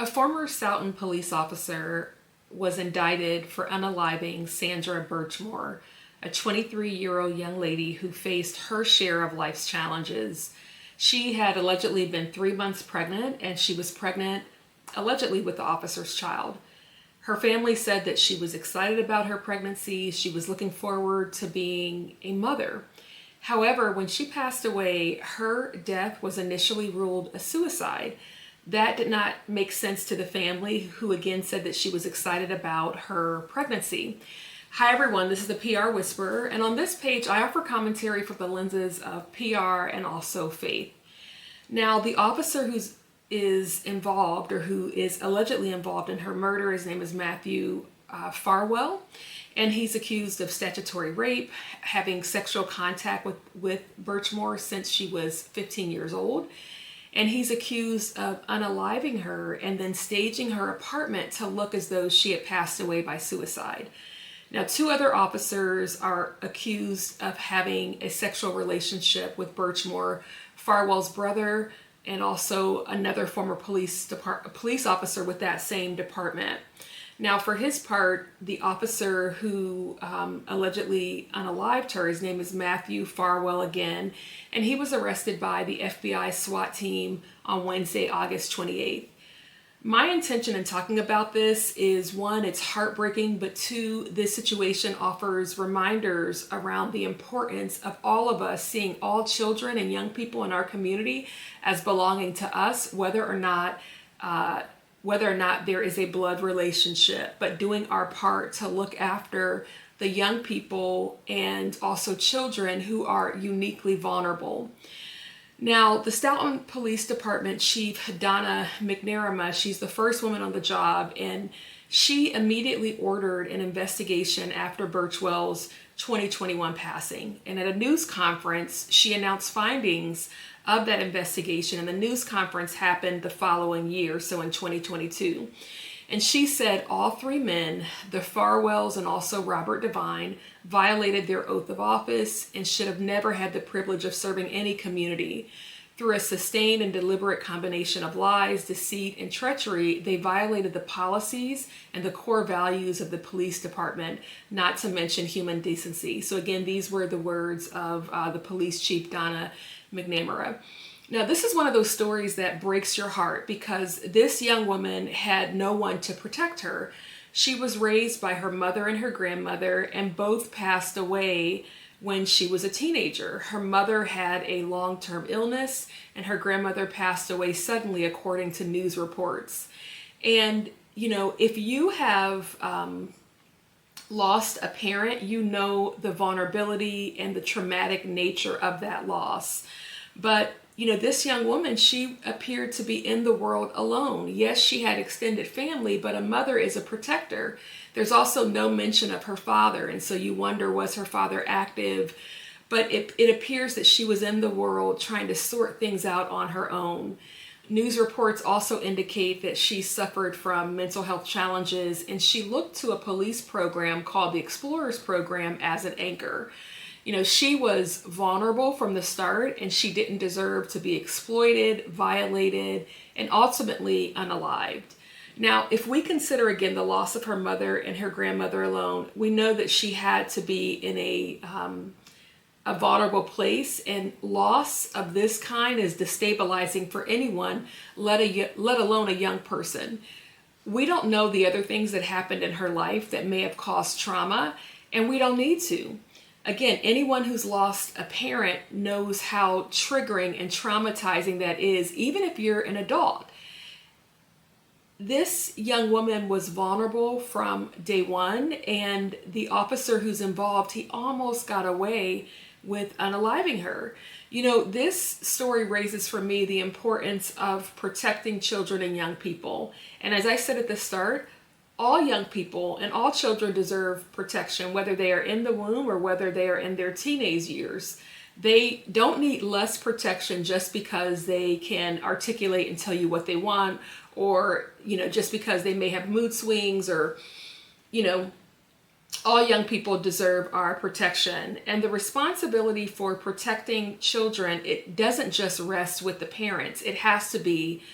A former Stoughton police officer was indicted for unaliving Sandra Birchmore, a 23-year-old young lady who faced her share of life's challenges. She had allegedly been 3 months pregnant, and she was pregnant allegedly with the officer's child. Her family said that she was excited about her pregnancy. She was looking forward to being a mother. However, when she passed away, her death was initially ruled a suicide. That did not make sense to the family, who again said that she was excited about her pregnancy. Hi everyone, this is the PR Whisperer, and on this page I offer commentary from the lenses of PR and also faith. Now, the officer who is involved, or who is allegedly involved in her murder, his name is Matthew Farwell, and he's accused of statutory rape, having sexual contact with Birchmore since she was 15 years old. And he's accused of unaliving her and then staging her apartment to look as though she had passed away by suicide. Now, two other officers are accused of having a sexual relationship with Birchmore: Farwell's brother and also another former police officer with that same department. Now, for his part, the officer who allegedly unalived her, his name is Matthew Farwell again, and he was arrested by the FBI SWAT team on Wednesday, August 28th. My intention in talking about this is, one, it's heartbreaking, but two, this situation offers reminders around the importance of all of us seeing all children and young people in our community as belonging to us, whether or not there is a blood relationship, but doing our part to look after the young people and also children who are uniquely vulnerable. Now, the Stoughton Police Department Chief, Donna McNamara, she's the first woman on the job, and she immediately ordered an investigation after Birchwell's 2021 passing. And at a news conference, she announced findings of that investigation, and the news conference happened the following year, so in 2022. And she said all three men, the Farwells and also Robert Devine, violated their oath of office and should have never had the privilege of serving any community. Through a sustained and deliberate combination of lies, deceit, and treachery, they violated the policies and the core values of the police department, not to mention human decency. So again, these were the words of the police chief, Donna McNamara. Now, this is one of those stories that breaks your heart because this young woman had no one to protect her. She was raised by her mother and her grandmother, and both passed away when she was a teenager. Her mother had a long-term illness, and her grandmother passed away suddenly, according to news reports. And, you know, if you have lost a parent, you know the vulnerability and the traumatic nature of that loss. But you know, this young woman, she appeared to be in the world alone. Yes, she had extended family, but a mother is a protector. There's also no mention of her father, and so you wonder, was her father active? But it appears that she was in the world trying to sort things out on her own. News reports also indicate that she suffered from mental health challenges, and she looked to a police program called the Explorers Program as an anchor. You know, she was vulnerable from the start, and she didn't deserve to be exploited, violated, and ultimately unalived. Now, if we consider again the loss of her mother and her grandmother alone, we know that she had to be in a vulnerable place, and loss of this kind is destabilizing for anyone, let alone a young person. We don't know the other things that happened in her life that may have caused trauma, and we don't need to. Again, anyone who's lost a parent knows how triggering and traumatizing that is, even if you're an adult. This young woman was vulnerable from day one, and the officer who's involved, he almost got away with unaliving her. You know, this story raises for me the importance of protecting children and young people. And as I said at the start, all young people and all children deserve protection, whether they are in the womb or whether they are in their teenage years. They don't need less protection just because they can articulate and tell you what they want, or, you know, just because they may have mood swings, or, you know, all young people deserve our protection. And the responsibility for protecting children, it doesn't just rest with the parents. It has to be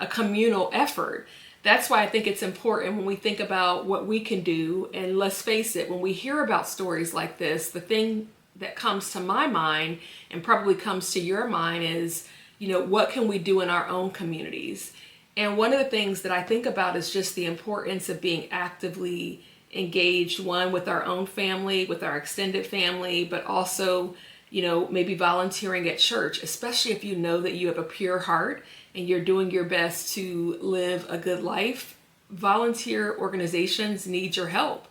a communal effort. That's why I think it's important when we think about what we can do. And let's face it, when we hear about stories like this, the thing that comes to my mind and probably comes to your mind is, what can we do in our own communities? And one of the things that I think about is just the importance of being actively engaged, one, with our own family, with our extended family, but also, maybe volunteering at church, especially if you know that you have a pure heart and you're doing your best to live a good life. Volunteer organizations need your help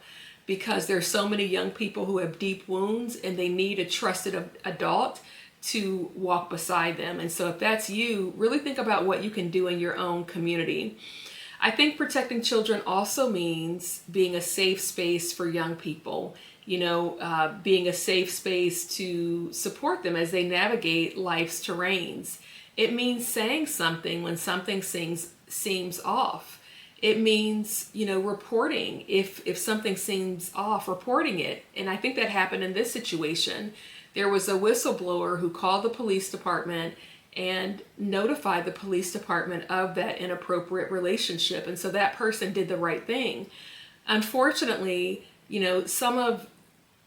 because there's so many young people who have deep wounds and they need a trusted adult to walk beside them. And so if that's you, really think about what you can do in your own community. I think protecting children also means being a safe space for young people, being a safe space to support them as they navigate life's terrains. It means saying something when something seems off. It means, reporting if something seems off, reporting it. And I think that happened in this situation. There was a whistleblower who called the police department and notified the police department of that inappropriate relationship. And so that person did the right thing. Unfortunately, some of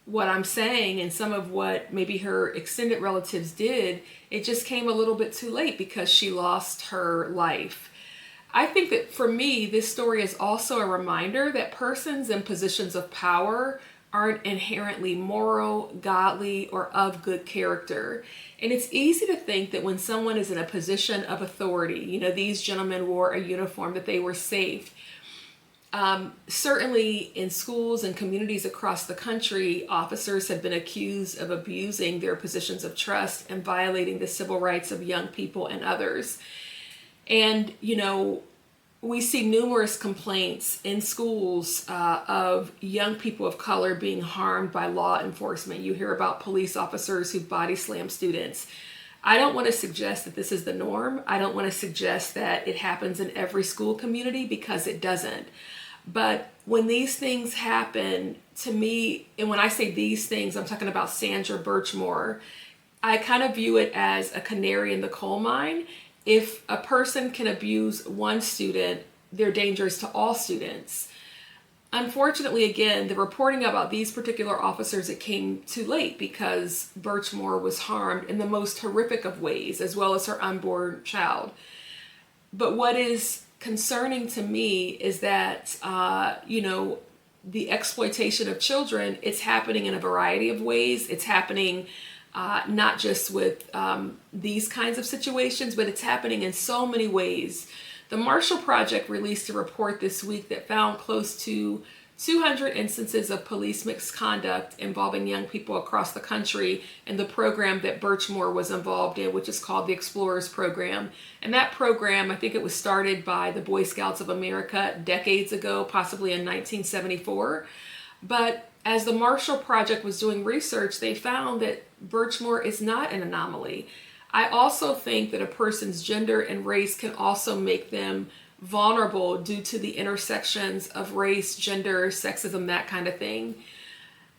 what I'm saying and some of what maybe her extended relatives did, it just came a little bit too late because she lost her life. I think that for me, this story is also a reminder that persons in positions of power aren't inherently moral, godly, or of good character. And it's easy to think that when someone is in a position of authority, these gentlemen wore a uniform, that they were safe. Certainly in schools and communities across the country, officers have been accused of abusing their positions of trust and violating the civil rights of young people and others. And, we see numerous complaints in schools of young people of color being harmed by law enforcement. You hear about police officers who body slam students. I don't want to suggest that this is the norm. I don't want to suggest that it happens in every school community because it doesn't. But when these things happen to me, and when I say these things, I'm talking about Sandra Birchmore, I kind of view it as a canary in the coal mine. If a person can abuse one student, they're dangerous to all students. Unfortunately, again, the reporting about these particular officers, it came too late because Birchmore was harmed in the most horrific of ways, as well as her unborn child. But what is concerning to me is that, the exploitation of children, it's happening in a variety of ways. It's happening not just with these kinds of situations, but it's happening in so many ways. The Marshall Project released a report this week that found close to 200 instances of police misconduct involving young people across the country in the program that Birchmore was involved in, which is called the Explorers Program. And that program, I think it was started by the Boy Scouts of America decades ago, possibly in 1974. But as the Marshall Project was doing research, they found that Birchmore is not an anomaly. I also think that a person's gender and race can also make them vulnerable due to the intersections of race, gender, sexism, that kind of thing.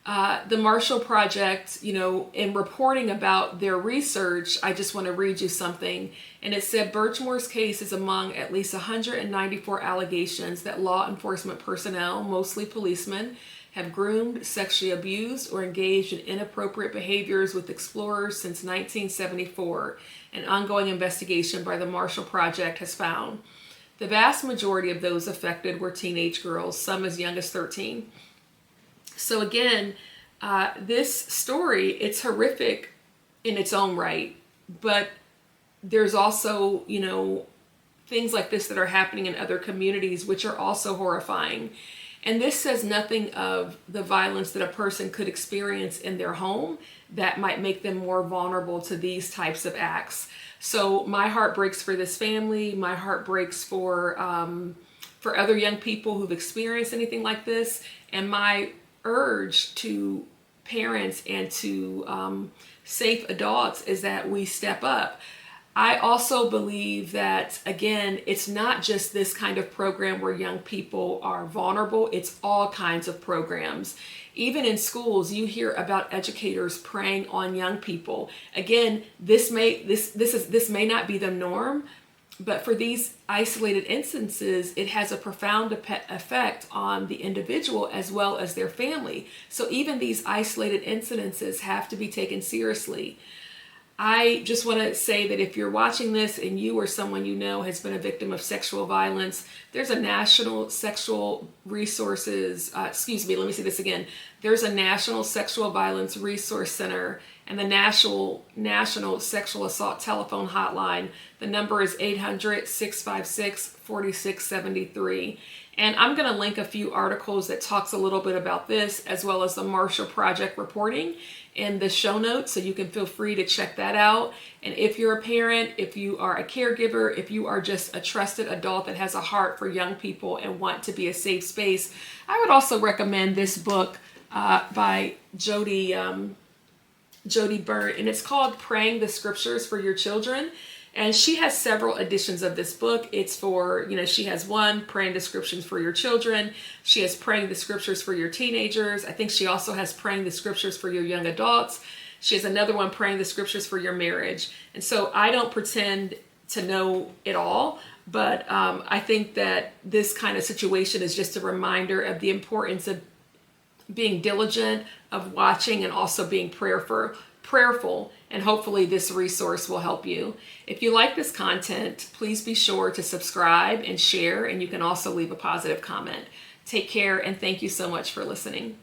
The Marshall Project, in reporting about their research, I just want to read you something. And it said Birchmore's case is among at least 194 allegations that law enforcement personnel, mostly policemen, have groomed, sexually abused, or engaged in inappropriate behaviors with explorers since 1974. An ongoing investigation by the Marshall Project has found. The vast majority of those affected were teenage girls, some as young as 13. So again, this story, it's horrific in its own right, but there's also, things like this that are happening in other communities, which are also horrifying. And this says nothing of the violence that a person could experience in their home that might make them more vulnerable to these types of acts. So my heart breaks for this family. My heart breaks for other young people who've experienced anything like this. And my urge to parents and to safe adults is that we step up. I also believe that, again, it's not just this kind of program where young people are vulnerable. It's all kinds of programs. Even in schools, you hear about educators preying on young people. Again, this may not be the norm, But for these isolated instances, it has a profound effect on the individual as well as their family. So even these isolated incidences have to be taken seriously. I just want to say that if you're watching this and you or someone you know has been a victim of sexual violence, there's a national sexual resources, let me say this again. There's a National Sexual Violence Resource Center and the National Sexual Assault Telephone Hotline. The number is 800-656-4673. And I'm going to link a few articles that talks a little bit about this, as well as the Marshall Project reporting in the show notes, so you can feel free to check that out. And if you're a parent, if you are a caregiver, if you are just a trusted adult that has a heart for young people and want to be a safe space, I would also recommend this book by Jody Byrne, and it's called Praying the Scriptures for Your Children. And she has several editions of this book. It's for, she has one, Praying the Scriptures for Your Children. She has Praying the Scriptures for Your Teenagers. I think she also has Praying the Scriptures for Your Young Adults. She has another one, Praying the Scriptures for Your Marriage. And so I don't pretend to know it all, but I think that this kind of situation is just a reminder of the importance of being diligent, of watching, and also being prayerful, and hopefully this resource will help you. If you like this content, please be sure to subscribe and share, and you can also leave a positive comment. Take care, and thank you so much for listening.